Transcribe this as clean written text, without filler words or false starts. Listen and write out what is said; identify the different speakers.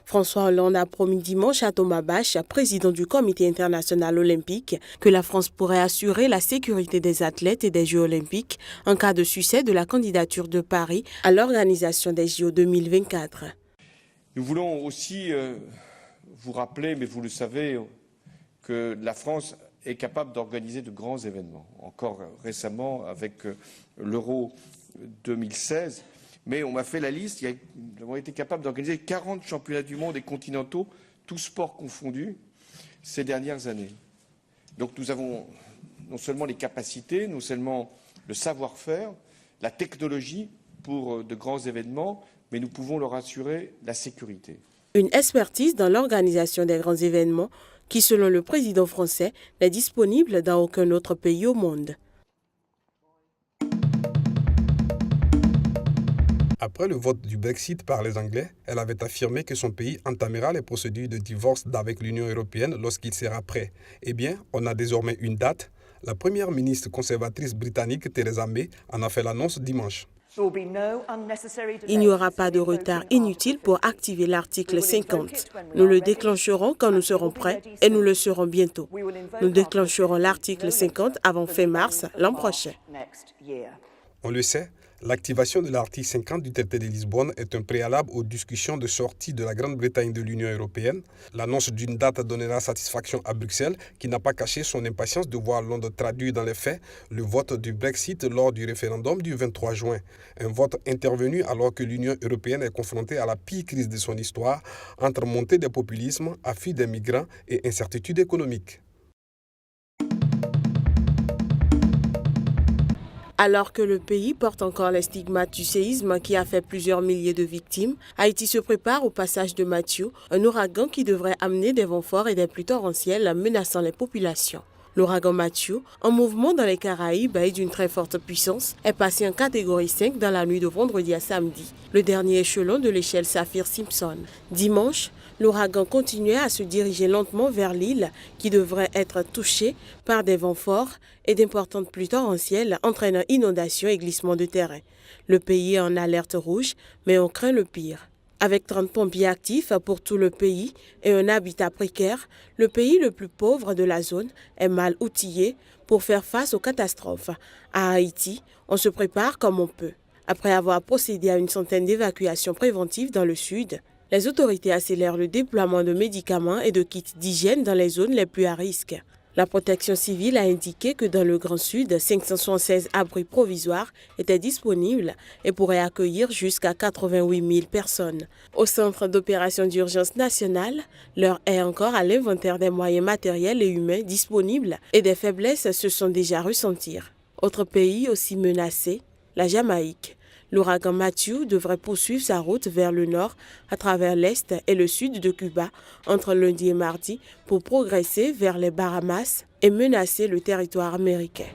Speaker 1: François Hollande a promis dimanche à Thomas Bach, président du Comité international olympique, que la France pourrait assurer la sécurité des athlètes et des Jeux olympiques en cas de succès de la candidature de Paris à l'organisation des JO 2024.
Speaker 2: Nous voulons aussi vous rappeler, mais vous le savez, que la France est capable d'organiser de grands événements. Encore récemment avec l'Euro 2016, mais on m'a fait la liste, nous avons été capables d'organiser 40 championnats du monde et continentaux, tous sports confondus, ces dernières années. Donc nous avons non seulement les capacités, non seulement le savoir-faire, la technologie pour de grands événements, mais nous pouvons leur assurer la sécurité.
Speaker 1: Une expertise dans l'organisation des grands événements qui, selon le président français, n'est disponible dans aucun autre pays au monde.
Speaker 3: Après le vote du Brexit par les Anglais, elle avait affirmé que son pays entamera les procédures de divorce avec l'Union européenne lorsqu'il sera prêt. Eh bien, on a désormais une date. La première ministre conservatrice britannique Theresa May en a fait l'annonce dimanche.
Speaker 1: Il n'y aura pas de retard inutile pour activer l'article 50. Nous le déclencherons quand nous serons prêts et nous le serons bientôt. Nous déclencherons l'article 50 avant fin mars l'an prochain.
Speaker 3: On le sait, l'activation de l'article 50 du traité de Lisbonne est un préalable aux discussions de sortie de la Grande-Bretagne de l'Union européenne. L'annonce d'une date donnera satisfaction à Bruxelles, qui n'a pas caché son impatience de voir Londres traduire dans les faits le vote du Brexit lors du référendum du 23 juin. Un vote intervenu alors que l'Union européenne est confrontée à la pire crise de son histoire, entre montée des populismes, afflux des migrants et incertitude économique.
Speaker 1: Alors que le pays porte encore les stigmates du séisme qui a fait plusieurs milliers de victimes, Haïti se prépare au passage de Matthew, un ouragan qui devrait amener des vents forts et des pluies torrentielles menaçant les populations. L'ouragan Matthew, en mouvement dans les Caraïbes et d'une très forte puissance, est passé en catégorie 5 dans la nuit de vendredi à samedi, le dernier échelon de l'échelle Saffir-Simpson. Dimanche, l'ouragan continuait à se diriger lentement vers l'île qui devrait être touchée par des vents forts et d'importantes pluies torrentielles entraînant inondations et glissements de terrain. Le pays est en alerte rouge, mais on craint le pire. Avec 30 pompiers actifs pour tout le pays et un habitat précaire, le pays le plus pauvre de la zone est mal outillé pour faire face aux catastrophes. À Haïti, on se prépare comme on peut. Après avoir procédé à une centaine d'évacuations préventives dans le sud, les autorités accélèrent le déploiement de médicaments et de kits d'hygiène dans les zones les plus à risque. La protection civile a indiqué que dans le Grand Sud, 576 abris provisoires étaient disponibles et pourraient accueillir jusqu'à 88 000 personnes. Au Centre d'opération d'urgence nationale, l'heure est encore à l'inventaire des moyens matériels et humains disponibles et des faiblesses se sont déjà ressenties. Autre pays aussi menacé, la Jamaïque. L'ouragan Matthew devrait poursuivre sa route vers le nord à travers l'est et le sud de Cuba entre lundi et mardi pour progresser vers les Bahamas et menacer le territoire américain.